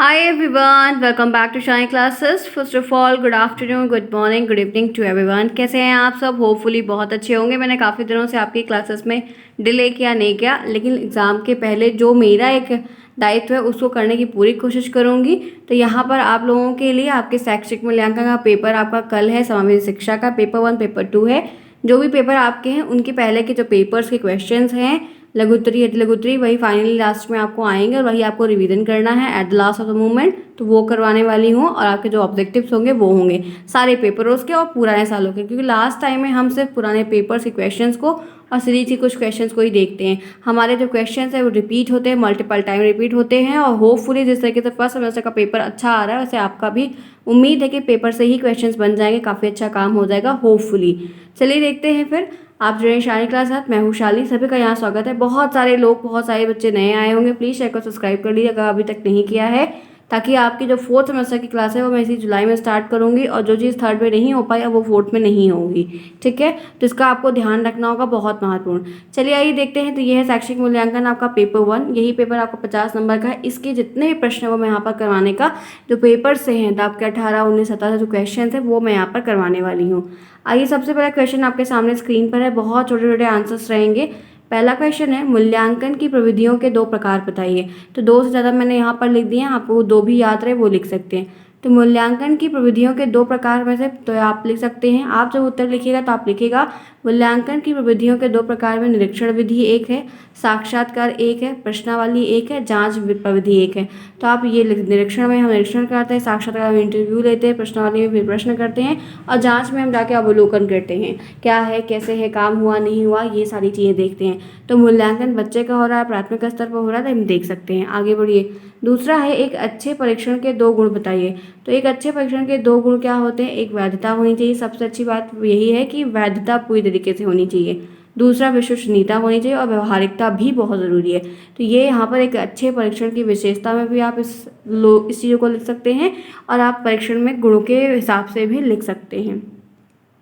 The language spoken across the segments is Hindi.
Hi everyone, welcome back to Shine Classes. First of all, good afternoon, good morning, good evening to everyone. कैसे हैं आप सब? होपफुली बहुत अच्छे होंगे। मैंने काफ़ी दिनों से आपकी क्लासेस में डिले किया नहीं किया, लेकिन एग्ज़ाम के पहले जो मेरा एक दायित्व है उसको करने की पूरी कोशिश करूँगी। तो यहाँ पर आप लोगों के लिए आपके शैक्षिक मूल्यांकन का पेपर आपका कल है, समावेशी शिक्षा का पेपर 1 पेपर 2 है। जो भी पेपर आपके हैं उनके पहले के जो पेपर्स के क्वेश्चंस हैं, लघुत्तरी अति लघुत्तरी, वही फाइनली लास्ट में आपको आएंगे और वही आपको रिवीजन करना है at the last of the moment. तो वो करवाने वाली हूँ और आपके जो ऑब्जेक्टिव्स होंगे वो होंगे सारे पेपरों के और पुराने सालों के, क्योंकि लास्ट टाइम में हम सिर्फ पुराने पेपर्स के क्वेश्चंस को और सीरीज के कुछ क्वेश्चंस को ही देखते हैं। हमारे जो क्वेश्चंस है वो रिपीट होते हैं, मल्टीपल टाइम रिपीट होते हैं और होपफुली जिस तरीके से फर्स्ट सेमेस्टर का पेपर अच्छा आ रहा है वैसे आपका भी उम्मीद है कि पेपर से ही क्वेश्चंस बन जाएंगे, काफ़ी अच्छा काम हो जाएगा होपफुली। चलिए देखते हैं फिर। आप जो है शाली क्लास साथ, मैं हूँ शाली, सभी का यहाँ स्वागत है। बहुत सारे लोग, बहुत सारे बच्चे नए आए होंगे, प्लीज़ चैनल को सब्सक्राइब कर लीजिए अगर अभी तक नहीं किया है, ताकि आपकी जो 4th सेमेस्टर की क्लास है वो मैं इसी जुलाई में स्टार्ट करूँगी और जो चीज़ 3rd में नहीं हो पाई अब वो 4th में नहीं होगी। ठीक है, तो इसका आपको ध्यान रखना होगा, बहुत महत्वपूर्ण। चलिए आइए देखते हैं। तो ये है शैक्षिक मूल्यांकन आपका पेपर 1। यही पेपर आपका 50 नंबर का है। इसके जितने भी प्रश्न है वो मैं यहाँ पर करवाने का जो पेपर से हैं, तो आपके 18, 19, 17 जो क्वेश्चन है वो मैं यहाँ पर करवाने वाली हूँ। आइए, सबसे पहला क्वेश्चन आपके सामने स्क्रीन पर है, बहुत छोटे छोटे आंसर्स रहेंगे। पहला क्वेश्चन है, मूल्यांकन की प्रविधियों के 2 प्रकार बताइए। तो 2 से ज़्यादा मैंने यहाँ पर लिख दिए हैं, आपको 2 भी याद रहे वो लिख सकते हैं। तो मूल्यांकन की प्रविधियों के 2 प्रकार में से तो आप लिख सकते हैं। आप जब उत्तर लिखिएगा तो आप लिखिएगा मूल्यांकन की प्रविधियों के 2 प्रकार में निरीक्षण विधि एक है, साक्षात्कार एक है, प्रश्नावली एक है, जांच प्रविधि एक है। तो आप ये निरीक्षण में हम निरीक्षण करते हैं, साक्षात्कार में इंटरव्यू लेते हैं, प्रश्नावली में फिर प्रश्न करते हैं और जांच में हम जाके अवलोकन करते हैं, क्या है, कैसे है, काम हुआ नहीं हुआ, ये सारी चीज़ें देखते हैं। तो मूल्यांकन बच्चे का हो रहा है, प्राथमिक स्तर पर हो रहा है, तो हम देख सकते हैं। आगे बढ़िए। दूसरा है, एक अच्छे परीक्षण के 2 गुण बताइए। तो एक अच्छे परीक्षण के 2 गुण क्या होते हैं? एक वैधता होनी चाहिए, सबसे अच्छी बात यही है कि वैधता पूरी तरीके से होनी चाहिए। दूसरा विश्वसनीयता होनी चाहिए और व्यवहारिकता भी बहुत ज़रूरी है। तो ये यहाँ पर एक अच्छे परीक्षण की विशेषता में भी आप इस चीज़ों को लिख सकते हैं और आप परीक्षण में गुणों के हिसाब से भी लिख सकते हैं।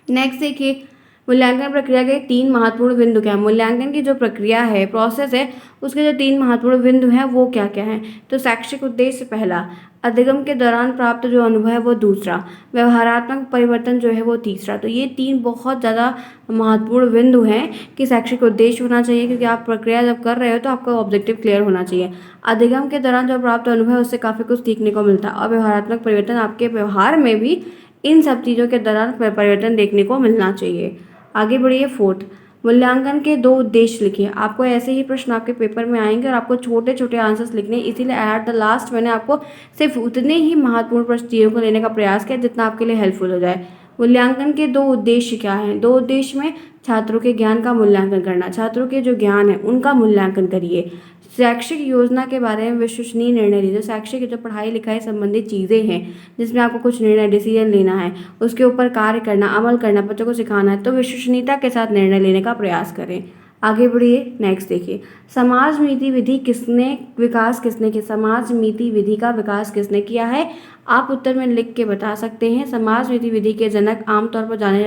नेक्स्ट देखिए, मूल्यांकन प्रक्रिया के 3 महत्वपूर्ण बिंदु क्या है? मूल्यांकन की जो प्रक्रिया है, प्रोसेस है, उसके जो 3 महत्वपूर्ण बिंदु हैं वो क्या क्या हैं? तो शैक्षिक उद्देश्य पहला, अधिगम के दौरान प्राप्त जो अनुभव है वो दूसरा, व्यवहारात्मक परिवर्तन जो है वो तीसरा। तो ये 3 बहुत ज़्यादा महत्वपूर्ण बिंदु हैं कि शैक्षिक उद्देश्य होना चाहिए, क्योंकि आप प्रक्रिया जब कर रहे हो तो आपका ऑब्जेक्टिव क्लियर होना चाहिए। अधिगम के दौरान जो प्राप्त अनुभव है उससे काफ़ी कुछ सीखने को मिलता है और व्यवहारात्मक परिवर्तन, आपके व्यवहार में भी इन सब चीज़ों के दौरान परिवर्तन देखने को मिलना चाहिए। आगे बढ़िए। 4th, मूल्यांकन के 2 उद्देश्य लिखिए। आपको ऐसे ही प्रश्न आपके पेपर में आएंगे और आपको छोटे छोटे आंसर्स लिखने, इसीलिए एट द लास्ट मैंने आपको सिर्फ उतने ही महत्वपूर्ण प्रश्न चीज़ों को लेने का प्रयास किया जितना आपके लिए हेल्पफुल हो जाए। मूल्यांकन के 2 उद्देश्य क्या हैं? 2 उद्देश्य में छात्रों के ज्ञान का मूल्यांकन करना, छात्रों के जो ज्ञान है उनका मूल्यांकन करिए। शैक्षिक योजना के बारे में विश्वसनीय निर्णय लीजिए। शैक्षिक जो पढ़ाई लिखाई संबंधित चीज़ें हैं जिसमें आपको कुछ निर्णय डिसीजन लेना है, उसके ऊपर कार्य करना, अमल करना, बच्चों को सिखाना है, तो विश्वसनीयता के साथ निर्णय लेने का प्रयास करें। आगे बढ़िए। नेक्स्ट देखिए, समाज नीति विधि किसने विकास किसने किया? समाज नीति विधि का विकास किसने किया है? आप उत्तर में लिख के बता सकते हैं। समाज नीति विधि के जनक आमतौर पर जाने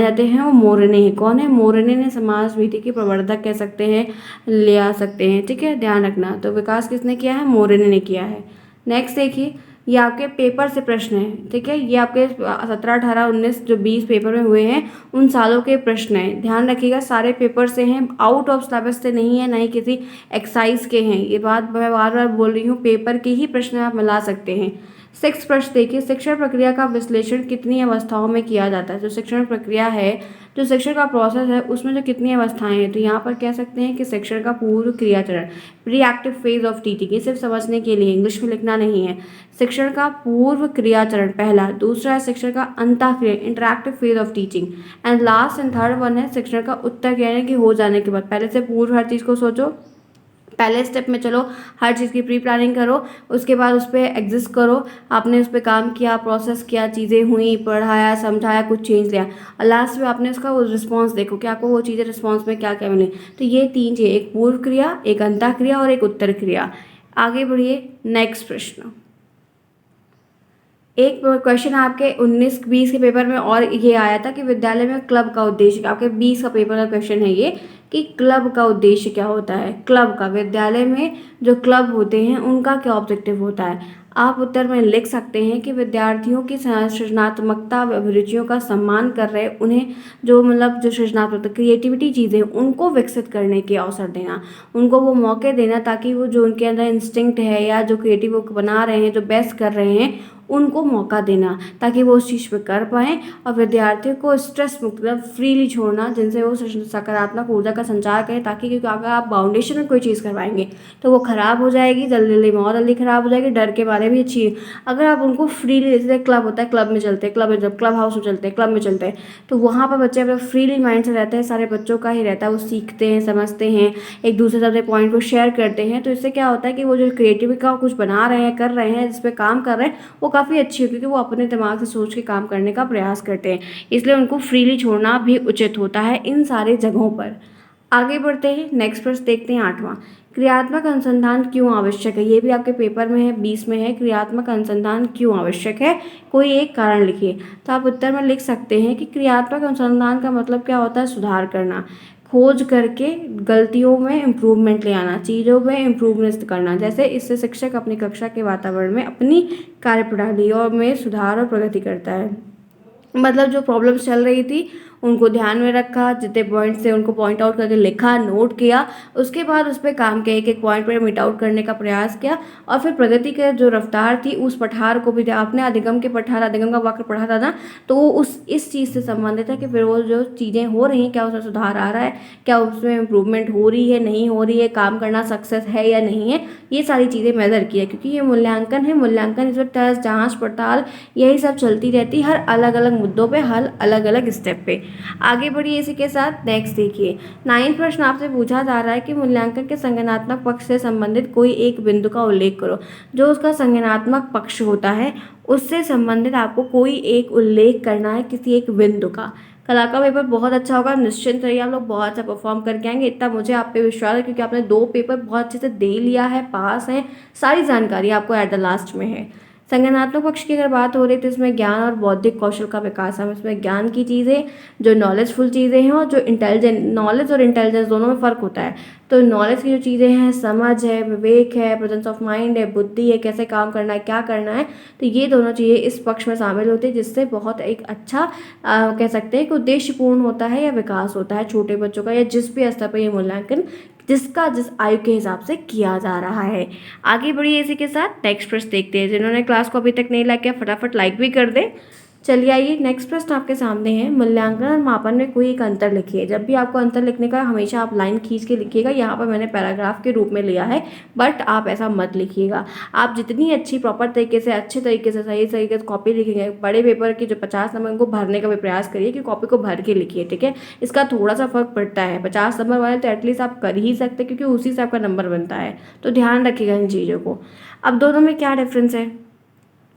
जाते हैं वो मोरने हैं। कौन है? मोरने ने समाज नीति के प्रवर्तक कह सकते हैं, ले आ सकते हैं। ठीक है, ध्यान रखना। तो विकास किसने किया है? मोरने ने किया है। नेक्स्ट देखिए, ये आपके पेपर से प्रश्न है। ठीक है, ये आपके 17, 18, 19 जो 20 पेपर में हुए हैं उन सालों के प्रश्न हैं। ध्यान रखिएगा, सारे पेपर से हैं, आउट ऑफ सिलेबस से नहीं है, ना ही किसी एक्साइज के हैं। ये बात मैं बार बार बोल रही हूँ, पेपर के ही प्रश्न आप मिला सकते हैं। 6 प्रश्न देखिए, शिक्षण प्रक्रिया का विश्लेषण कितनी अवस्थाओं में किया जाता है? जो शिक्षण प्रक्रिया है, जो शिक्षण का प्रोसेस है, उसमें जो कितनी अवस्थाएं हैं, तो यहाँ पर कह सकते हैं कि शिक्षण का पूर्व क्रिया चरण, pre active phase of teaching. ये सिर्फ समझने के लिए, इंग्लिश में लिखना नहीं है। शिक्षण का पूर्व क्रिया चरण पहला, दूसरा है शिक्षण का अंतः क्रिया, interactive phase of teaching, and last and third one है शिक्षण का उत्तर क्रिया, यानी कि हो जाने के बाद। पहले से पूर्व हर चीज़ को सोचो, पहले स्टेप में चलो, हर चीज़ की प्री प्लानिंग करो, उसके बाद उस पर एग्जिस्ट करो, आपने उस पर काम किया, प्रोसेस किया, चीज़ें हुई, पढ़ाया, समझाया, कुछ चेंज लिया और लास्ट में आपने उसका वो रिस्पॉन्स देखो कि आपको वो चीज़ें रिस्पॉन्स में क्या क्या मिले। तो ये 3 चीज़ें, एक पूर्व क्रिया, एक अंतः क्रिया और एक उत्तर क्रिया। आगे बढ़िए। नेक्स्ट प्रश्न, एक क्वेश्चन आपके 19-20 के पेपर में और ये आया था कि विद्यालय में क्लब का उद्देश्य, आपके 20 का पेपर का क्वेश्चन है ये, कि क्लब का उद्देश्य क्या होता है, क्लब का, विद्यालय में जो क्लब होते हैं उनका क्या ऑब्जेक्टिव होता है। आप उत्तर में लिख सकते हैं कि विद्यार्थियों की सृजनात्मकता व अभिरुचियों का सम्मान कर रहे, उन्हें जो मतलब जो सृजनात्मक क्रिएटिविटी चीज़ें उनको विकसित करने के अवसर देना, उनको वो मौके देना ताकि वो जो उनके अंदर इंस्टिंक्ट है या जो क्रिएटिव वो बना रहे हैं, जो बेस्ट कर रहे हैं, उनको मौका देना ताकि वो उस चीज़ पे कर पाएँ। और विद्यार्थियों को स्ट्रेस मुक्त मतलब फ्रीली छोड़ना, जिनसे वो सकारात्मक ऊर्जा का संचार करें, ताकि क्योंकि अगर आप बाउंडेशन में कोई चीज़ करवाएंगे तो वो ख़राब हो जाएगी, जल्दी जल्दी में और जल्दी ख़राब हो जाएगी, डर के बारे भी अच्छी है। अगर आप उनको फ्रीली, जैसे क्लब होता है, क्लब में चलते हैं, क्लब में जब क्लब हाउस में चलते हैं, क्लब में चलते हैं, तो वहाँ पर बच्चे अपना फ्रीली माइंड से रहते हैं, सारे बच्चों का ही रहता है, वो सीखते हैं, समझते हैं, एक दूसरे से अपने पॉइंट को शेयर करते हैं। तो इससे क्या होता है कि वो जो क्रिएटिविटी का कुछ बना रहे हैं, कर रहे हैं, जिस पे काम कर रहे हैं, वो काफ़ी अच्छी है क्योंकि वो अपने दिमाग से सोच के काम करने का प्रयास करते हैं। इसलिए उनको फ्रीली छोड़ना भी उचित होता है इन सारे जगहों पर। आगे बढ़ते हैं, नेक्स्ट प्रश्न देखते हैं 8वां। क्रियात्मक अनुसंधान क्यों आवश्यक है। ये भी आपके पेपर में है, 20 में है, क्रियात्मक अनुसंधान क्यों आवश्यक है, कोई एक कारण लिखिए। तो आप उत्तर में लिख सकते हैं कि क्रियात्मक अनुसंधान का मतलब क्या होता है, सुधार करना, खोज करके गलतियों में इम्प्रूवमेंट ले आना, चीज़ों में इम्प्रूवमेंट करना। जैसे इससे शिक्षक अपनी कक्षा के वातावरण में अपनी कार्यप्रणाली और में सुधार और प्रगति करता है। मतलब जो प्रॉब्लम्स चल रही थी उनको ध्यान में रखा, जितने पॉइंट्स थे उनको पॉइंट आउट करके लिखा, नोट किया, उसके बाद उस पर काम किया, एक एक पॉइंट पर मीट आउट करने का प्रयास किया, और फिर प्रगति के जो रफ्तार थी उस पठार को भी, आपने अधिगम के पठार, अधिगम का वाक्य पढ़ा था ना, तो वो उस इस चीज़ से संबंधित है कि फिर वो जो चीज़ें हो रही हैं क्या उसमें सुधार आ रहा है, क्या उसमें इम्प्रूवमेंट हो रही है, नहीं हो रही है, काम करना सक्सेस है या नहीं है, ये सारी चीज़ें मेजर की है। क्योंकि ये मूल्यांकन है, मूल्यांकन इसमें टेस्ट, जाँच पड़ताल, यही सब चलती रहती है हर अलग अलग मुद्दों पे, हर अलग अलग स्टेप पे। आगे बढ़िए इसी के साथ, नेक्स्ट देखिए 9वां प्रश्न आपसे पूछा जा रहा है कि मूल्यांकन के संज्ञानात्मक पक्ष से संबंधित कोई एक बिंदु का उल्लेख करो। जो उसका संज्ञानात्मक पक्ष होता है उससे संबंधित आपको कोई एक उल्लेख करना है, किसी एक बिंदु का। कला का पेपर बहुत अच्छा होगा, निश्चिंत रहिए, आप लोग बहुत अच्छा परफॉर्म करके आएंगे, इतना मुझे आप पे विश्वास है क्योंकि आपने 2 पेपर बहुत अच्छे से दे लिया है, पास हैं, सारी जानकारी आपको एट द लास्ट में है। संज्ञानात्मक पक्ष की अगर बात हो रही है तो इसमें ज्ञान और बौद्धिक कौशल का विकास है, इसमें ज्ञान की चीज़ें, जो नॉलेजफुल चीज़ें हैं, और जो इंटेलिजेंट, नॉलेज और इंटेलिजेंस दोनों में फ़र्क होता है। तो नॉलेज की जो चीज़ें हैं, समझ है, विवेक है, प्रेजेंस ऑफ माइंड है, बुद्धि है, कैसे काम करना है, क्या करना है, तो ये दोनों चीज़ें इस पक्ष में शामिल होती है, जिससे बहुत एक अच्छा कह सकते हैं कि उद्देश्यपूर्ण होता है या विकास होता है छोटे बच्चों का, या जिस भी स्तर पर ये मूल्यांकन जिसका जिस आयु के हिसाब से किया जा रहा है। आगे बढ़िए इसी के साथ, नेक्स्ट प्रश्न देखते हैं। जिन्होंने क्लास को अभी तक नहीं लाइक किया फटाफट लाइक भी कर दे। चलिए आइए, नेक्स्ट प्रश्न आपके सामने है, मूल्यांकन और मापन में कोई एक अंतर लिखिए। जब भी आपको अंतर लिखने का हमेशा आप लाइन खींच के लिखिएगा, यहाँ पर मैंने पैराग्राफ के रूप में लिया है, बट आप ऐसा मत लिखिएगा। आप जितनी अच्छी प्रॉपर तरीके से, अच्छे तरीके से, सही तरीके से कॉपी लिखेंगे, बड़े पेपर की जो 50 नंबर उनको भरने का भी प्रयास करिए कि कॉपी को भर के लिखिए, ठीक है। इसका थोड़ा सा फर्क पड़ता है, 50 नंबर वाले तो एटलीस्ट आप कर ही सकते क्योंकि उसी से आपका नंबर बनता है, तो ध्यान रखिएगा इन चीज़ों को। अब दोनों में क्या डिफरेंस है,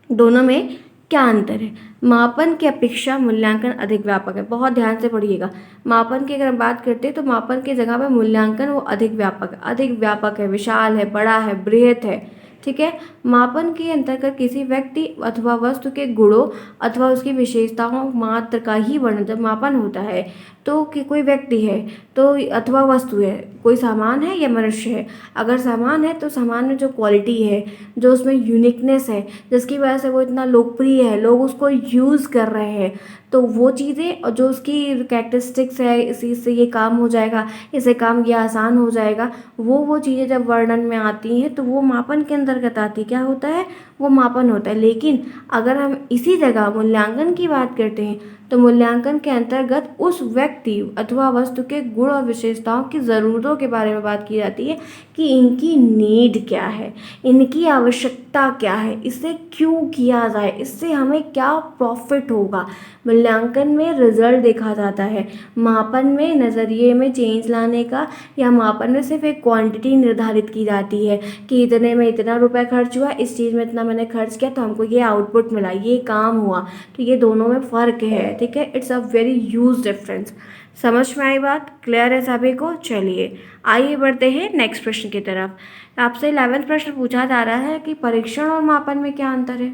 दोनों में क्या अंतर है। मापन की अपेक्षा मूल्यांकन अधिक व्यापक है, बहुत ध्यान से पढ़िएगा। मापन की अगर हम बात करते हैं तो मापन की जगह पर मूल्यांकन वो अधिक व्यापक है, विशाल है, बड़ा है, बृहत है, ठीक है। मापन के अंतर्गत किसी व्यक्ति अथवा वस्तु के गुणों अथवा उसकी विशेषताओं मात्र का ही वर्णन, जब मापन होता है तो कि कोई व्यक्ति है तो अथवा वस्तु है, कोई सामान है या मनुष्य है, अगर सामान है तो सामान में जो क्वालिटी है, जो उसमें यूनिकनेस है, जिसकी वजह से वो इतना लोकप्रिय है, लोग उसको यूज़ कर रहे हैं, तो वो चीज़ें और जो उसकी कैरेक्टरिस्टिक्स है, इसी से ये काम हो जाएगा, इससे काम ये आसान हो जाएगा, वो चीज़ें जब वर्णन में आती हैं तो वो मापन के अंतर्गत आती है, क्या होता है, वो मापन होता है। लेकिन अगर हम इसी जगह मूल्यांकन की बात करते हैं तो मूल्यांकन के अंतर्गत उस व्यक्ति अथवा वस्तु के गुण और विशेषताओं की ज़रूरतों के बारे में बात की जाती है कि इनकी नीड क्या है, इनकी आवश्यकता क्या है, इसे क्यों किया जाए, इससे हमें क्या प्रॉफिट होगा। मूल्यांकन में रिजल्ट देखा जाता है, मापन में नज़रिए में चेंज लाने का, या मापन में सिर्फ एक क्वांटिटी निर्धारित की जाती है कि इतने में इतना रुपया खर्च हुआ, इस चीज़ में इतना मैंने खर्च किया तो हमको ये आउटपुट मिला, ये काम हुआ। तो ये दोनों में फ़र्क है, ठीक है। It's a very huge difference. समझ में आई बात, क्लियर है सभी को। चलिए आइए बढ़ते हैं नेक्स्ट प्रश्न की तरफ। आपसे 11वां प्रश्न पूछा जा रहा है कि परीक्षण और मापन में क्या अंतर है।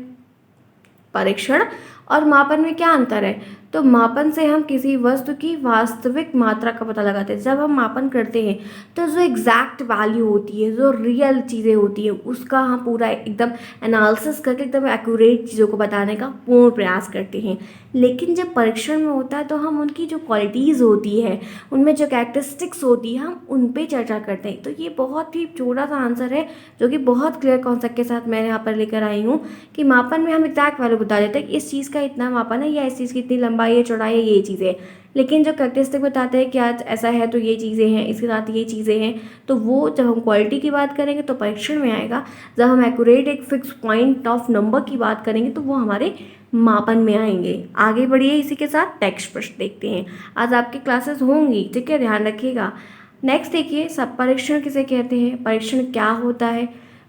परीक्षण और मापन में क्या अंतर है? तो मापन से हम किसी वस्तु की वास्तविक मात्रा का पता लगाते हैं। जब हम मापन करते हैं तो जो एग्जैक्ट वैल्यू होती है, जो रियल चीज़ें होती हैं, उसका हम पूरा एकदम एनालिसिस करके एकदम एक्यूरेट चीज़ों को बताने का पूर्ण प्रयास करते हैं। लेकिन जब परीक्षण में होता है तो हम उनकी जो क्वालिटीज़ होती है, उनमें जो कैरेक्टरिस्टिक्स होती है, हम उन पे चर्चा करते हैं। तो ये बहुत ही छोटा सा आंसर है जो कि बहुत क्लियर कॉन्सेप्ट के साथ मैं यहाँ पर लेकर आई हूँ कि मापन में हम एग्जैक्ट वैल्यू बता देते हैं कि इस चीज़ का इतना मापन है या इस चीज़ की इतनी लंबाई है, चौड़ाई है, ये चीज़ें। लेकिन जब कैरेक्टरिस्टिक बताते हैं कि आज ऐसा है तो ये चीज़ें हैं, इसके साथ ये चीज़ें हैं, तो वो जब हम क्वालिटी की बात करेंगे तो परीक्षण में आएगा। जब हम एक्यूरेट एक फिक्स पॉइंट ऑफ नंबर की बात करेंगे तो वो हमारे मापन में आएंगे। आगे बढ़िए, इसी के साथ टेक्स्ट प्रश्न देखते हैं। आज आपकी क्लासेस होंगी, ठीक है, ध्यान रखिएगा। नेक्स्ट देखिए, सब परीक्षण किसे कहते हैं, परीक्षण क्या होता है?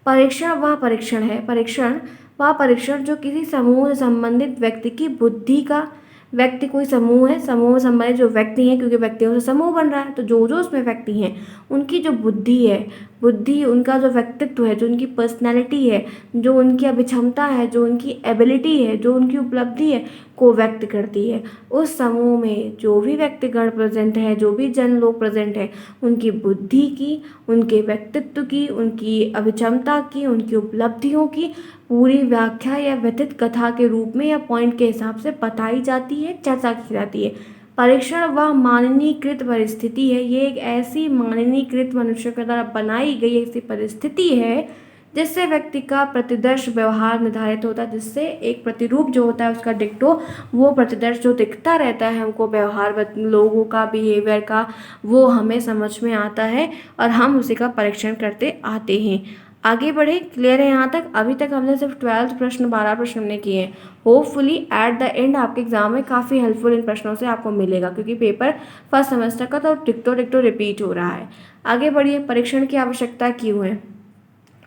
परीक्षण वह परीक्षण है, परीक्षण जो किसी समूह से संबंधित व्यक्ति की बुद्धि का, व्यक्ति कोई समूह है, समूह में संबंधित जो व्यक्ति हैं, क्योंकि व्यक्तियों से समूह बन रहा है तो जो जो उसमें व्यक्ति हैं उनकी जो बुद्धि है, बुद्धि उनका जो व्यक्तित्व है, जो उनकी पर्सनैलिटी है, जो उनकी अभिक्षमता है, जो उनकी एबिलिटी है, जो उनकी उपलब्धि है, को व्यक्त करती है। उस समूह में जो भी व्यक्तिगण प्रेजेंट है, जो भी जन लोग प्रेजेंट है, उनकी बुद्धि की, उनके व्यक्तित्व की, उनकी अभिक्षमता की, उनकी उपलब्धियों की पूरी व्याख्या या व्यथित कथा के रूप में या पॉइंट के हिसाब से बताई जाती है, चर्चा की जाती है। परीक्षण वह माननीकृत परिस्थिति है, ये एक ऐसी माननीकृत मनुष्य के द्वारा बनाई गई ऐसी परिस्थिति है जिससे व्यक्ति का प्रतिदर्श व्यवहार निर्धारित होता है, जिससे एक प्रतिरूप जो होता है उसका डिक्टो, वो प्रतिदर्श जो दिखता रहता है हमको व्यवहार लोगों का, बिहेवियर का, वो हमें समझ में आता है और हम उसी का परीक्षण करते आते हैं। आगे बढ़े, क्लियर है यहाँ तक? अभी तक हमने सिर्फ 12 प्रश्न, 12 प्रश्न हमने किए हैं। होपफुली एट द एंड आपके एग्जाम में काफ़ी हेल्पफुल इन प्रश्नों से आपको मिलेगा, क्योंकि पेपर फर्स्ट सेमेस्टर का तो टिकटो रिपीट हो रहा है। आगे बढ़िए, परीक्षण की आवश्यकता क्यों है?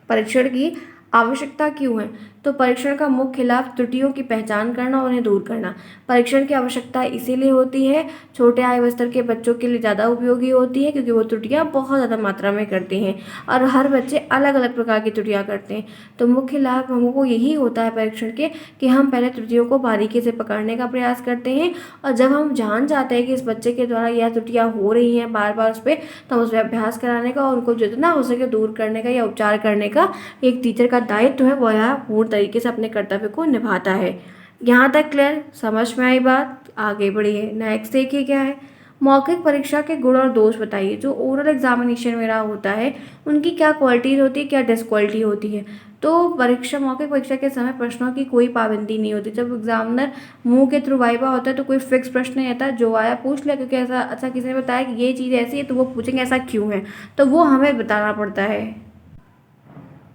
परीक्षण की आवश्यकता क्यों है? तो परीक्षण का मुख्य लाभ त्रुटियों की पहचान करना और उन्हें दूर करना। परीक्षण की आवश्यकता इसीलिए होती है, छोटे आयु स्तर के बच्चों के लिए ज़्यादा उपयोगी होती है, क्योंकि वो त्रुटियां बहुत ज़्यादा मात्रा में करते हैं और हर बच्चे अलग अलग प्रकार की त्रुटियां करते हैं। तो मुख्य लाभ हमको यही होता है परीक्षण के कि हम पहले त्रुटियों को बारीकी से पकड़ने का प्रयास करते हैं, और जब हम जान जाते हैं कि इस बच्चे के द्वारा यह त्रुटियां हो रही हैं बार बार उस पर, तो हम उस पर अभ्यास कराने का और उनको जितना हो सके दूर करने का या उपचार करने का एक टीचर का दायित्व है, वो यह पूर्ण तरीके से अपने कर्तव्य को निभाता है। यहाँ तक क्लियर, समझ में आई बात? आगे बढ़िए, नेक्स्ट देखिए क्या है। मौखिक परीक्षा के गुण और दोष बताइए। जो ओरल एग्जामिनेशन मेरा होता है उनकी क्या क्वालिटीज होती है, क्या डिसक्वालिटी होती है? तो परीक्षा, मौखिक परीक्षा के समय प्रश्नों की कोई पाबंदी नहीं होती। जब एग्जामिनर मुंह के थ्रू वाइवा होता है तो कोई फिक्स प्रश्न नहीं आता, जो आया पूछ लिया, क्योंकि ऐसा अच्छा किसी ने बताया कि ये चीज़ ऐसी है तो वो पूछेंगे ऐसा क्यों है, तो वो हमें बताना पड़ता है।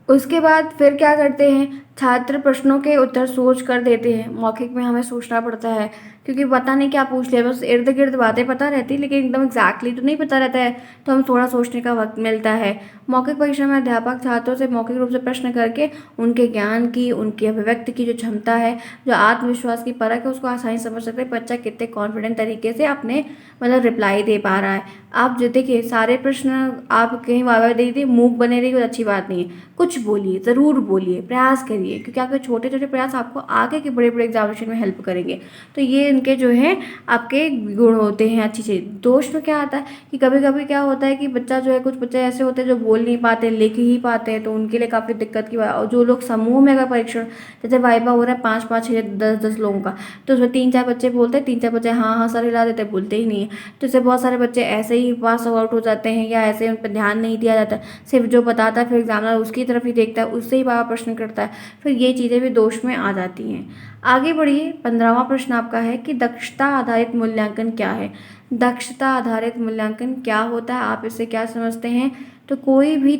उसके बाद फिर क्या करते हैं, छात्र प्रश्नों के उत्तर सोच कर देते हैं। मौखिक में हमें सोचना पड़ता है, क्योंकि पता नहीं क्या पूछ लिया, बस इर्द गिर्द बातें पता रहती है लेकिन एकदम एग्जैक्टली तो नहीं पता रहता है, तो हम थोड़ा सोचने का वक्त मिलता है। मौखिक परीक्षा में अध्यापक छात्रों से मौखिक रूप से प्रश्न करके उनके ज्ञान की, उनकी अभिव्यक्ति की जो क्षमता है, जो आत्मविश्वास की परख है, उसको आसानी समझ सकते हैं बच्चा कितने कॉन्फिडेंट तरीके से अपने मतलब रिप्लाई दे पा रहा है। आप जो देखिए, सारे प्रश्न आप कहीं वाह दे दी, मूक बने रही, कोई अच्छी बात नहीं है। कुछ बोलिए, ज़रूर बोलिए, प्रयास करिए, क्योंकि आपके छोटे छोटे प्रयास आपको आगे के बड़े बड़े एग्जामिनेशन में हेल्प करेंगे। तो ये इनके जो है आपके गुण होते हैं, अच्छी चीज़। दोष में क्या आता है कि कभी कभी क्या होता है कि बच्चा जो है, कुछ बच्चे ऐसे होते हैं जो बोल नहीं पाते, लिख ही पाते हैं, तो उनके लिए काफ़ी दिक्कत की बात। और जो लोग समूह में अगर परीक्षण, जैसे वाइवा हो रहा है 5-5, 6, 10-10 लोगों का, तो उसमें 3-4 बच्चे बोलते हैं, 3-4 बच्चे हाँ हाँ सर हिला देते, बोलते ही नहीं है। तो इससे बहुत सारे बच्चे ऐसे ही पास आउट हो जाते हैं, या ऐसे उन पर ध्यान नहीं दिया जाता, सिर्फ जो बताता है फिर एग्जामिनर उसकी तरफ ही देखता है, उससे ही बाबा प्रश्न करता है, फिर ये चीज़ें भी दोष में आ जाती हैं। आगे बढ़िए, 15वां प्रश्न आपका है कि दक्षता आधारित मूल्यांकन क्या है? दक्षता आधारित मूल्यांकन क्या होता है, आप इससे क्या समझते हैं? तो कोई भी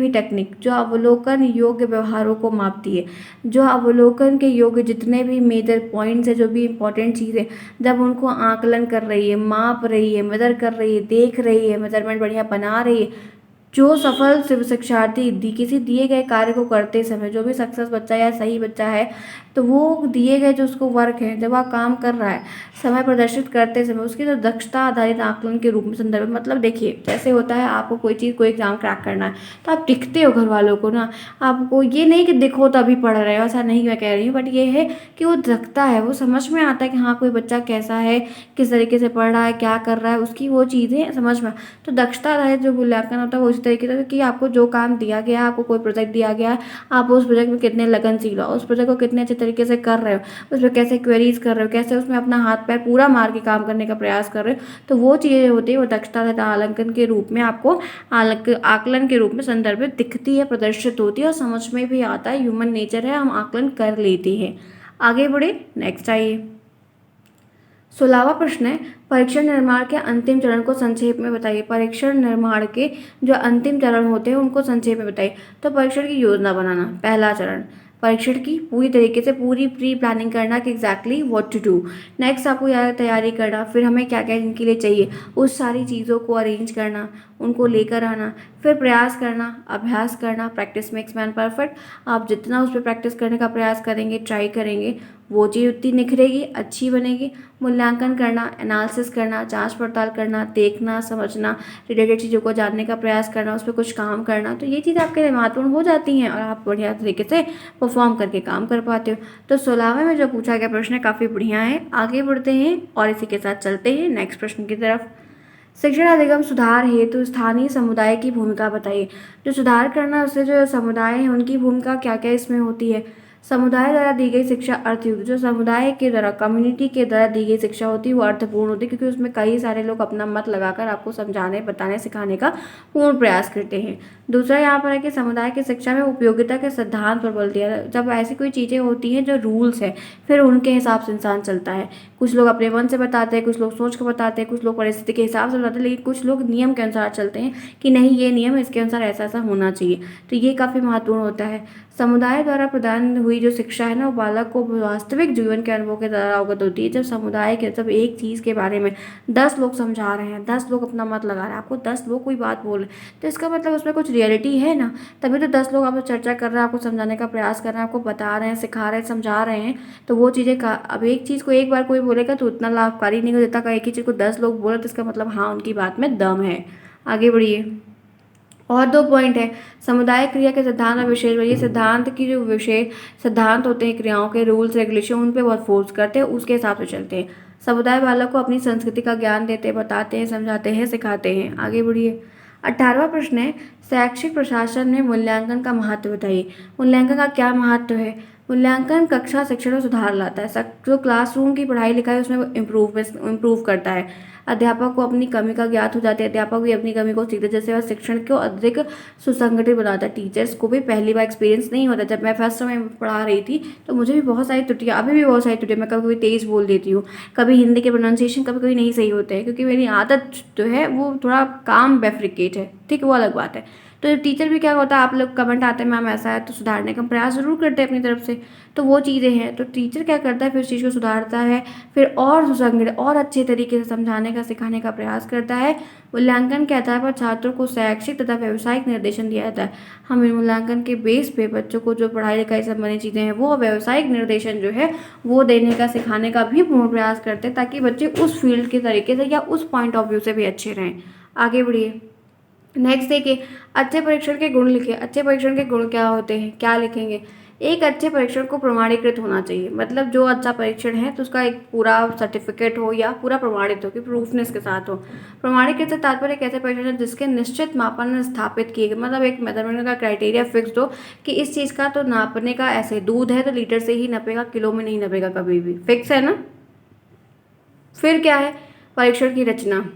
टेक्निक जो अवलोकन योग्य व्यवहारों को मापती है, जो अवलोकन के योग्य जितने भी मेजर पॉइंट्स है, जो भी इंपॉर्टेंट चीज़ें, जब उनको आकलन कर रही है, माप रही है, मेजर कर रही है, देख रही है, मेजरमेंट बढ़िया बना रही है, जो सफल शिक्षार्थी किसी दिए गए कार्य को करते समय, जो भी सक्सेस बच्चा या सही बच्चा है, तो वो दिए गए जो उसको वर्क है, जब वह काम कर रहा है, समय प्रदर्शित करते समय उसकी जो दक्षता आधारित आकलन के रूप में संदर्भ, मतलब देखिए जैसे होता है आपको कोई चीज़, कोई एग्जाम क्रैक करना है तो आप दिखते हो घर वालों को ना, आपको ये नहीं कि दिखो तभी पढ़ रहे हो, ऐसा नहीं मैं कह रही हूँ, बट ये है कि वो दिखता है, वो समझ में आता है कि हाँ कोई बच्चा कैसा है, किस तरीके से पढ़ रहा है, क्या कर रहा है, उसकी वो चीज़ें समझ में। तो दक्षता आधारित जो मूल्यांकन होता है वो इस तरीके से कि आपको जो काम दिया गया, आपको कोई प्रोजेक्ट दिया गया, आप उस प्रोजेक्ट में कितने लगनशील हो, उस प्रोजेक्ट को कितने अच्छे तरीके से कर रहे हो, उसमें कैसे क्वेरीज कर रहे हो, कैसे उसमें अपना हाथ पैर पूरा मार के काम करने का प्रयास कर रहे हो, तो वो चीज़ें होती है वो दक्षता तथा आकलन के रूप में आपको आकलन के रूप में संदर्भित दिखती है, प्रदर्शित होती है और समझ में भी आता है, ह्यूमन नेचर है, हम आकलन कर लेते हैं। आगे बढ़े, नेक्स्ट आइए। 16वां प्रश्न है, परीक्षण निर्माण के अंतिम चरण को संक्षेप में बताइए। परीक्षण निर्माण के जो अंतिम चरण होते हैं उनको संक्षेप में बताइए। तो परीक्षण की योजना बनाना पहला चरण, परीक्षण की पूरी तरीके से पूरी प्री प्लानिंग करना कि exactly what to do. Next आपको यार तैयारी करना, फिर हमें क्या क्या इनके लिए चाहिए उस सारी चीज़ों को अरेंज करना, उनको लेकर आना, फिर प्रयास करना, अभ्यास करना, प्रैक्टिस मेक्स मैन परफेक्ट। आप जितना उस पर प्रैक्टिस करने का प्रयास करेंगे, ट्राई करेंगे, वो चीज़ उतनी निखरेगी, अच्छी बनेगी। मूल्यांकन करना, एनालिसिस करना, जांच पड़ताल करना, देखना, समझना, रिलेटेड चीज़ों को जानने का प्रयास करना, उस पर कुछ काम करना, तो ये चीज़ आपके लिए महत्वपूर्ण हो जाती हैं और आप बढ़िया तरीके से परफॉर्म करके काम कर पाते हो। तो 16वें में जो पूछा गया प्रश्न काफ़ी बढ़िया है। आगे बढ़ते हैं और इसी के साथ चलते हैं नेक्स्ट प्रश्न की तरफ। शिक्षण अधिगम सुधार हेतु स्थानीय समुदाय की भूमिका बताइए। जो सुधार करना उससे जो समुदाय है उनकी भूमिका क्या क्या इसमें होती है। समुदाय द्वारा दी गई शिक्षा अर्थयुक्त, जो समुदाय के द्वारा कम्युनिटी के द्वारा दी गई शिक्षा होती है वो अर्थपूर्ण होती है, क्योंकि उसमें कई सारे लोग अपना मत लगाकर आपको समझाने, बताने, सिखाने का पूर्ण प्रयास करते हैं। दूसरा यहाँ पर है कि समुदाय की शिक्षा में उपयोगिता के सिद्धांत पर बल दिया। जब ऐसी कोई चीज़ें होती हैं जो रूल्स है, फिर उनके हिसाब से इंसान चलता है। कुछ लोग अपने मन से बताते हैं, कुछ लोग सोच कर बताते हैं, कुछ लोग परिस्थिति के हिसाब से बताते हैं, लेकिन कुछ लोग नियम के अनुसार चलते हैं कि नहीं ये नियम इसके अनुसार ऐसा ऐसा होना चाहिए। तो ये काफ़ी महत्वपूर्ण होता है। समुदाय द्वारा प्रदान हुई जो शिक्षा है ना, वो बालक को वास्तविक जीवन के अनुभव के द्वारा अवगत होती है। जब समुदाय के, जब एक चीज़ के बारे में 10 लोग समझा रहे हैं, 10 लोग अपना मत लगा रहे हैं, आपको 10 लोग कोई बात बोल रहे हैं, तो इसका मतलब उसमें कुछ रियलिटी है ना, तभी तो 10 लोग आपसे चर्चा कर रहे हैं, आपको समझाने का प्रयास कर रहे हैं, आपको बता रहे हैं, सिखा रहे हैं, समझा रहे हैं। तो वो चीज़ें का, अब एक चीज़ को एक बार कोई बोलेगा तो उतना लाभकारी नहीं हो देता, का एक ही चीज़ को 10 लोग बोले तो इसका मतलब हाँ उनकी बात में दम है। आगे बढ़िए। और 2 पॉइंट है, समुदाय क्रिया के सिद्धांत और विशेष, ये सिद्धांत की जो विशेष सिद्धांत होते हैं, क्रियाओं के रूल्स रेगुलेशन, उन पे बहुत फोर्स करते हैं, उसके हिसाब से चलते हैं। समुदाय बालक को अपनी संस्कृति का ज्ञान देते हैं, बताते हैं, समझाते हैं, सिखाते हैं। आगे बढ़िए। 18वां प्रश्न है, शैक्षिक प्रशासन में मूल्यांकन का महत्व बताइए। मूल्यांकन का क्या महत्व है। मूल्यांकन कक्षा शिक्षण में सुधार लाता है, जो क्लासरूम की पढ़ाई लिखाई उसमें इम्प्रूव करता है। अध्यापक को अपनी कमी का ज्ञात हो जाती है, अध्यापक भी अपनी कमी को सीखते, जैसे वह शिक्षण को अधिक सुसंगठित बनाता है। टीचर्स को भी पहली बार एक्सपीरियंस नहीं होता। जब मैं फर्स्ट समय पढ़ा रही थी तो मुझे भी बहुत सारी त्रुटियाँ, अभी भी बहुत सारी त्रुटियाँ, मैं कभी कभी तेज़ बोल देती हूँ, कभी हिंदी के प्रोनाउंसिएशन कभी कभी नहीं सही होते हैं, क्योंकि मेरी आदत जो है वो थोड़ा काम बेफ्रिकेट है, ठीक, वो अलग बात है। तो टीचर भी क्या होता है, आप लोग कमेंट आते हैं मैम ऐसा है, तो सुधारने का प्रयास ज़रूर करते हैं अपनी तरफ से, तो वो चीज़ें हैं। तो टीचर क्या करता है, फिर उस चीज़ को सुधारता है, फिर और सुसंगठित और अच्छे तरीके से समझाने का, सिखाने का प्रयास करता है। मूल्यांकन के आधार पर छात्रों को शैक्षिक तथा व्यावसायिक निर्देशन दिया जाता है। हम इन मूल्यांकन के बेस पे बच्चों को जो पढ़ाई लिखाई संबंधी चीज़ें हैं वो व्यावसायिक निर्देशन जो है वो देने का, सिखाने का भी पूर्ण प्रयास करते हैं, ताकि बच्चे उस फील्ड के तरीके से या उस पॉइंट ऑफ व्यू से भी अच्छे रहें। आगे बढ़िए। नेक्स्ट देखिए, अच्छे परीक्षण के गुण लिखिए। अच्छे परीक्षण के गुण क्या होते हैं, क्या लिखेंगे। एक अच्छे परीक्षण को प्रमाणीकृत होना चाहिए, मतलब जो अच्छा परीक्षण है तो उसका एक पूरा सर्टिफिकेट हो या पूरा प्रमाणित हो, कि प्रूफनेस के साथ हो। प्रमाणीकृत से तात्पर्य एक ऐसे परीक्षण है जिसके निश्चित मापन स्थापित किए गए, मतलब एक मेजरमेंट का क्राइटेरिया फिक्स्ड हो कि इस चीज़ का तो नापने का ऐसे, दूध है तो लीटर से ही नपेगा, किलो में नहीं नपेगा कभी भी, फिक्स है ना। फिर क्या है, परीक्षण की रचना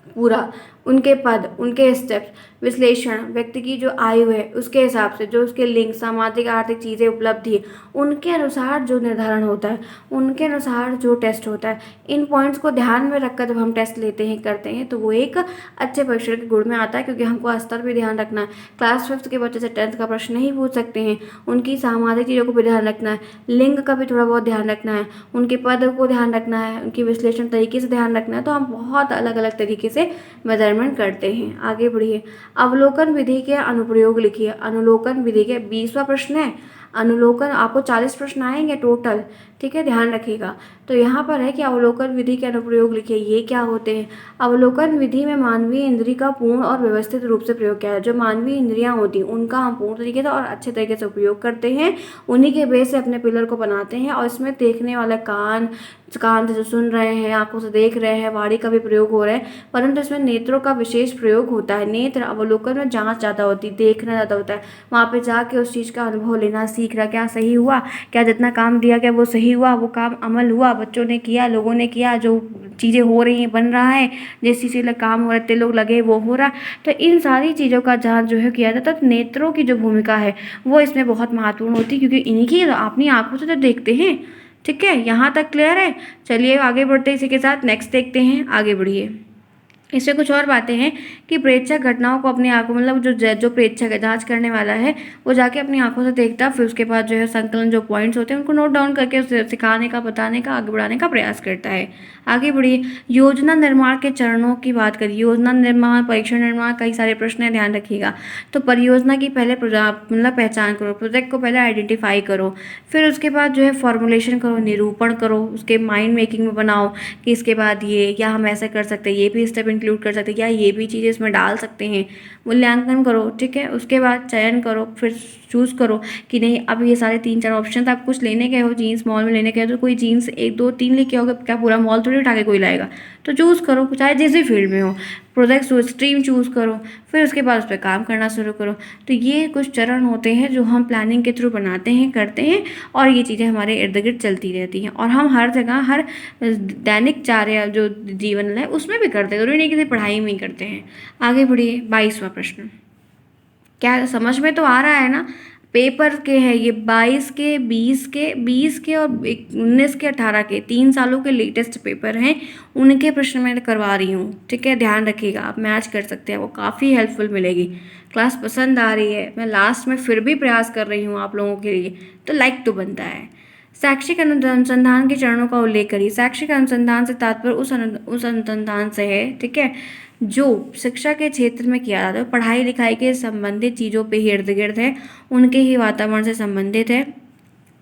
पूरा, उनके पद, उनके स्टेप्स, विश्लेषण, व्यक्ति की जो आयु है उसके हिसाब से, जो उसके लिंग, सामाजिक आर्थिक चीज़ें, उपलब्धि है, उनके अनुसार जो निर्धारण होता है, उनके अनुसार जो टेस्ट होता है, इन पॉइंट्स को ध्यान में रखकर जब हम टेस्ट लेते हैं, करते हैं, तो वो एक अच्छे परीक्षण के गुण में आता है। क्योंकि हमको स्तर भी ध्यान रखना है, क्लास 5th के बच्चे से 10th का प्रश्न नहीं पूछ सकते हैं, उनकी सामाजिक चीज़ों को भी ध्यान रखना है, लिंग का भी थोड़ा बहुत ध्यान रखना है, उनके पद को ध्यान रखना है, उनकी विश्लेषण तरीके से ध्यान रखना है। तो हम बहुत अलग अलग तरीके से मेजर मेजरमेंट करते हैं। आगे बढ़िए, अवलोकन विधि के अनुप्रयोग लिखिए। अनुलोकन विधि के 20वां प्रश्न है। अनुलोकन आपको 40 प्रश्न आएंगे टोटल, ठीक है, ध्यान रखिएगा। तो यहाँ पर है कि अवलोकन विधि के अनुप्रयोग लिखिए। ये क्या होते हैं? अवलोकन विधि में मानवीय इंद्रिय का पूर्ण और व्यवस्थित रूप से प्रयोग किया है। जो मानवीय इंद्रियां होती हैं उनका हम पूर्ण तरीके से और अच्छे तरीके से उपयोग करते हैं, उन्हीं के बेस से अपने पिलर को बनाते हैं। और इसमें देखने वाला कान से जो सुन रहे हैं, आंखों से देख रहे हैं, वाणी का भी प्रयोग हो रहा है, परंतु इसमें नेत्रों का विशेष प्रयोग होता है। नेत्र अवलोकन में जांच ज़्यादा होती है, देखना ज़्यादा होता है। वहाँ पे जाके उस चीज़ का अनुभव लेना, सीखना, क्या सही हुआ, क्या जितना काम दिया गया वो सही हुआ, वो काम अमल हुआ, बच्चों ने किया, लोगों ने किया, जो चीज़ें हो रही हैं, बन रहा है, जिस चीज़ के काम हो रहे थे लोग लगे वो हो रहा। तो इन सारी चीज़ों का जांच जो है किया जाता है। तो नेत्रों की जो भूमिका है वो इसमें बहुत महत्वपूर्ण होती है, क्योंकि इन्हीं की अपनी आंखों से तो देखते हैं। ठीक है, यहाँ तक क्लियर है? चलिए आगे बढ़ते हैं इसी के साथ। नेक्स्ट देखते हैं, आगे बढ़िए। इसमें कुछ और बातें हैं कि प्रेक्षक घटनाओं को अपनी आंखों, मतलब जो प्रेक्षक है, जांच करने वाला है, वो जाके अपनी आंखों से देखता है, फिर उसके बाद जो है संकलन जो पॉइंट्स होते हैं उनको नोट डाउन करके उसे सिखाने का, बताने का, आगे बढ़ाने का प्रयास करता है। आगे बढ़िए, योजना निर्माण के चरणों की बात करिए। योजना निर्माण, परीक्षण निर्माण, कई सारे प्रश्न है, ध्यान रखिएगा। तो परियोजना की पहले मतलब पहचान करो, प्रोजेक्ट को पहले आइडेंटिफाई करो, फिर उसके बाद जो है फॉर्मुलेशन करो, निरूपण करो, उसके माइंड मेकिंग में बनाओ कि इसके बाद ये, या हम ऐसे कर सकते हैं, ये भी स्टेप इंक्लूड कर सकते हैं, या ये भी चीज़ें इसमें डाल सकते हैं। मूल्यांकन करो, ठीक है, उसके बाद चयन करो, फिर चूज़ करो कि नहीं अब ये सारे 3-4 ऑप्शन आप कुछ लेने गए हो, जीन्स मॉल में लेने गए तो कोई जीन्स 1 2 3 लेके आओगे, क्या पूरा मॉल थोड़ी उठा के कोई लाएगा। तो चूज़ करो, चाहे जिस भी फील्ड में हो, प्रोजेक्ट स्ट्रीम चूज़ करो, फिर उसके बाद उस पर काम करना शुरू करो। तो ये कुछ चरण होते हैं जो हम प्लानिंग के थ्रू बनाते हैं, करते हैं, और ये चीज़ें हमारे इर्द गिर्द चलती रहती हैं, और हम हर जगह, हर दैनिक कार्य जो जीवन है उसमें भी करते हैं, जरूरी नहीं कि पढ़ाई में ही करते हैं। आगे बढ़िए, 22वां प्रश्न। क्या समझ में तो आ रहा है ना? पेपर के हैं ये 22 के, 20 के और 19 के, 18 के, 3 सालों के लेटेस्ट पेपर हैं, उनके प्रश्न मैं करवा रही हूँ। ठीक है, ध्यान रखिएगा, आप मैच कर सकते हैं, वो काफ़ी हेल्पफुल मिलेगी। क्लास पसंद आ रही है, मैं लास्ट में फिर भी प्रयास कर रही हूँ आप लोगों के लिए, तो लाइक तो बनता है। शैक्षिक अनुसंधान के चरणों का उल्लेख करिए। शैक्षिक अनुसंधान से तात्पर्य उस अनुसंधान से है, ठीक है, जो शिक्षा के क्षेत्र में किया जाता है, पढ़ाई लिखाई के संबंधित चीज़ों पे ही इर्द गिर्द है, उनके ही वातावरण से संबंधित है,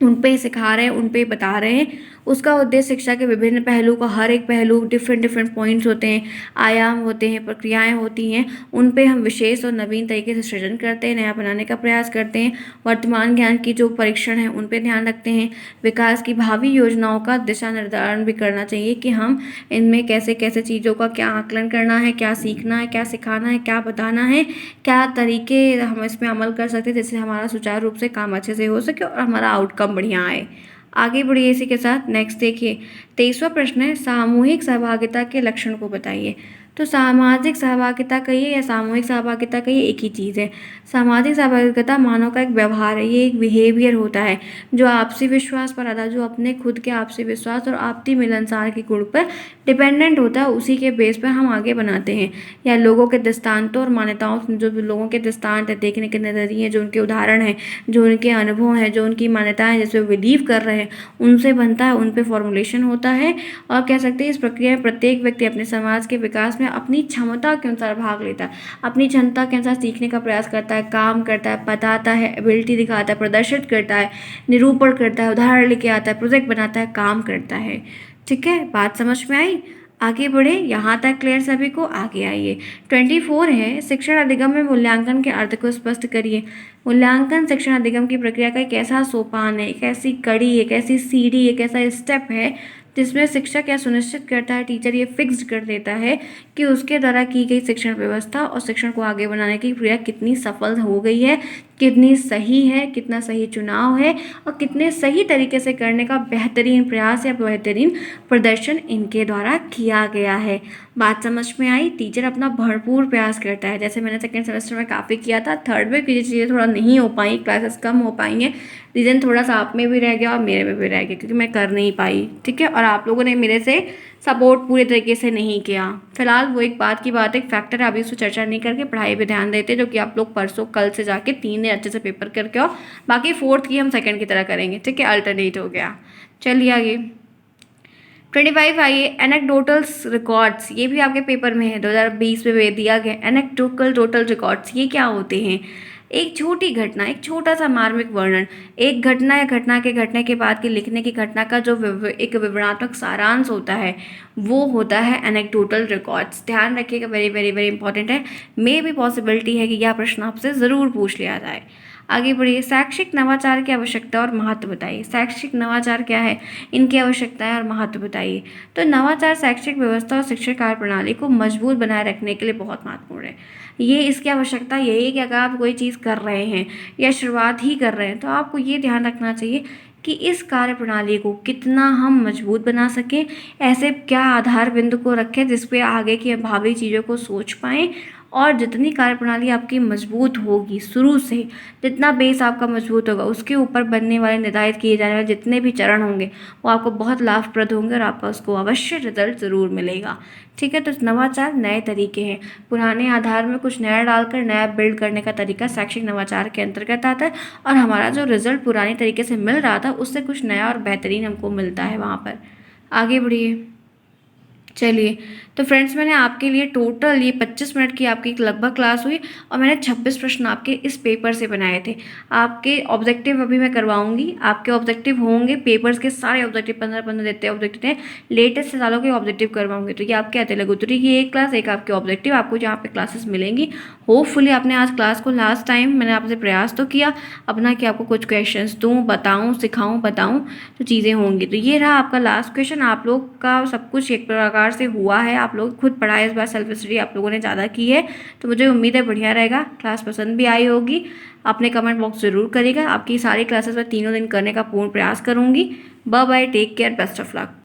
उन पे ही सिखा रहे हैं, उन पे ही बता रहे हैं। उसका उद्देश्य शिक्षा के विभिन्न पहलू का, हर एक पहलू, डिफरेंट पॉइंट्स होते हैं, आयाम होते हैं, प्रक्रियाएं होती हैं, उन पे हम विशेष और नवीन तरीके से सृजन करते हैं, नया बनाने का प्रयास करते हैं। वर्तमान ज्ञान की जो परीक्षण है उन पे ध्यान रखते हैं। विकास की भावी योजनाओं का दिशा निर्धारण भी करना चाहिए कि हम इनमें कैसे कैसे चीज़ों का क्या आकलन करना है, क्या सीखना है, क्या सिखाना है, क्या बताना है, क्या तरीके हम इसमें अमल कर सकते हैं जिससे हमारा सुचारू रूप से काम अच्छे से हो सके और हमारा आउटकम बढ़िया आए। आगे बढ़िए इसी के साथ। नेक्स्ट देखिए, 23वां प्रश्न है, सामूहिक सहभागिता के लक्षण को बताइए। तो सामाजिक सहभागिता कहिए या सामूहिक सहभागिता कहिए, एक ही चीज़ है। सामाजिक सहभागिता मानव का एक व्यवहार है, ये एक बिहेवियर होता है जो आपसी विश्वास पर आधारित, जो अपने खुद के आपसी विश्वास और आपसी मिलनसार के गुण पर डिपेंडेंट होता है, उसी के बेस पर हम आगे बनाते हैं। या लोगों के दृष्टांतों और मान्यताओं, जो लोगों के दृष्टांत है, देखने के नज़रिए, जो उनके उदाहरण हैं, जो उनके अनुभव हैं, जो उनकी मान्यताएं जैसे बिलीव कर रहे हैं, उनसे बनता है, उन पे फॉर्मुलेशन होता है। और कह सकते हैं इस प्रक्रिया में प्रत्येक व्यक्ति अपने समाज के विकास में अपनी क्षमता के अनुसार भाग लेता है, अपनी क्षमता के अनुसार सीखने का प्रयास करता है, काम करता है, बताता है, एबिलिटी दिखाता है, प्रदर्शित करता है, निरूपण करता है, उदाहरण लेके आता है, प्रोजेक्ट बनाता है, काम करता है। ठीक है, बात समझ में आई? आगे बढ़े, यहाँ तक क्लियर सभी को? आगे आइए, 24 है, शिक्षण अधिगम में मूल्यांकन के अर्थ को स्पष्ट करिए। मूल्यांकन शिक्षण अधिगम की प्रक्रिया का एक ऐसा सोपान है, एक ऐसी कड़ी, एक ऐसी सीढ़ी, एक ऐसा स्टेप है जिसमें शिक्षक यह सुनिश्चित करता है, टीचर ये फिक्स्ड कर देता है कि उसके द्वारा की गई शिक्षण व्यवस्था और शिक्षण को आगे बनाने की प्रक्रिया कितनी सफल हो गई है, कितनी सही है, कितना सही चुनाव है, और कितने सही तरीके से करने का बेहतरीन प्रयास या बेहतरीन प्रदर्शन इनके द्वारा किया गया है। बात समझ में आई? टीचर अपना भरपूर प्रयास करता है, जैसे मैंने सेकेंड सेमेस्टर में काफ़ी किया था, थर्ड में कुछ चीज़ें थोड़ा नहीं हो पाई, क्लासेस कम हो पाई हैं, रीज़न थोड़ा सा आप में भी रह गया और मेरे में भी रह गया क्योंकि मैं कर नहीं पाई। ठीक है, और आप लोगों ने मेरे से सपोर्ट पूरे तरीके से नहीं किया। फिलहाल वो एक बात की बात, एक फैक्टर है, अभी उसको चर्चा नहीं करके पढ़ाई पे ध्यान देते, जो कि आप लोग परसों कल से जाके 3 दिन अच्छे से पेपर करके आओ, बाकी 4th की हम सेकंड की तरह करेंगे। ठीक है, अल्टरनेट हो गया। चलिए आगे, 25 आइए, एनेक्डोटल्स रिकॉर्ड्स, ये भी आपके पेपर में है 2020 में दिया गया। एनेक्डोटल टोटल रिकॉर्ड्स ये क्या होते हैं? एक छोटी घटना, एक छोटा सा मार्मिक वर्णन, एक घटना या घटना के घटने के बाद के लिखने की घटना का जो एक विवरणात्मक सारांश होता है वो होता है एनेक्डोटल रिकॉर्ड्स। ध्यान रखिएगा, वेरी वेरी वेरी इंपॉर्टेंट है। मे भी पॉसिबिलिटी है कि यह प्रश्न आपसे ज़रूर पूछ लिया जाए। आगे बढ़िए, शैक्षिक नवाचार की आवश्यकता और महत्व बताइए। शैक्षिक नवाचार क्या है, इनकी आवश्यकताएं और महत्व बताइए। तो नवाचार शैक्षिक व्यवस्था और शिक्षा कार्य प्रणाली को मजबूत बनाए रखने के लिए बहुत महत्वपूर्ण है। ये इसकी आवश्यकता यही है कि अगर आप कोई चीज़ कर रहे हैं या शुरुआत ही कर रहे हैं तो आपको ये ध्यान रखना चाहिए कि इस कार्य प्रणाली को कितना हम मजबूत बना सकें, ऐसे क्या आधार बिंदु को रखें जिस पे आगे की भावी चीज़ों को सोच पाएँ। और जितनी कार्यप्रणाली आपकी मजबूत होगी शुरू से, जितना बेस आपका मजबूत होगा उसके ऊपर बनने वाले निर्धारित किए जाने वाले जितने भी चरण होंगे वो आपको बहुत लाभप्रद होंगे और आपका उसको अवश्य रिजल्ट ज़रूर मिलेगा। ठीक है, तो नवाचार नए तरीके हैं, पुराने आधार में कुछ नया डालकर नया बिल्ड करने का तरीका शैक्षिक नवाचार के अंतर्गत आता है। और हमारा जो रिजल्ट पुराने तरीके से मिल रहा था उससे कुछ नया और बेहतरीन हमको मिलता है वहाँ पर। आगे बढ़िए, चलिए। तो फ्रेंड्स, मैंने आपके लिए टोटल ये 25 मिनट की आपकी लगभग क्लास हुई और मैंने 26 प्रश्न आपके इस पेपर से बनाए थे। आपके ऑब्जेक्टिव अभी मैं करवाऊंगी, आपके ऑब्जेक्टिव होंगे पेपर्स के सारे ऑब्जेक्टिव, 15-15 देते ऑब्जेक्टिव हैं, लेटेस्ट सालों के ऑब्जेक्टिव करवाऊंगी। तो ये आपके तेलुगु उत्तरी की एक क्लास, एक आपके ऑब्जेक्टिव, आपको जहाँ पे क्लासेस मिलेंगी। होपफुली आपने आज क्लास को लास्ट टाइम मैंने आपसे प्रयास तो किया अपना कि आपको कुछ क्वेश्चंस दूँ, बताऊँ, सिखाऊँ, बताऊँ, तो चीज़ें होंगी। तो ये रहा आपका लास्ट क्वेश्चन। आप लोग का सब कुछ एक प्रकार से हुआ है, आप लोग खुद पढ़ाए, इस बार सेल्फ स्टडी आप लोगों ने ज़्यादा की है, तो मुझे उम्मीद है बढ़िया रहेगा, क्लास पसंद भी आई होगी। अपने कमेंट बॉक्स ज़रूर करिएगा। आपकी सारी क्लासेस मैं तीनों दिन करने का पूर्ण प्रयास करूँगी। Bye bye, take care, best of luck.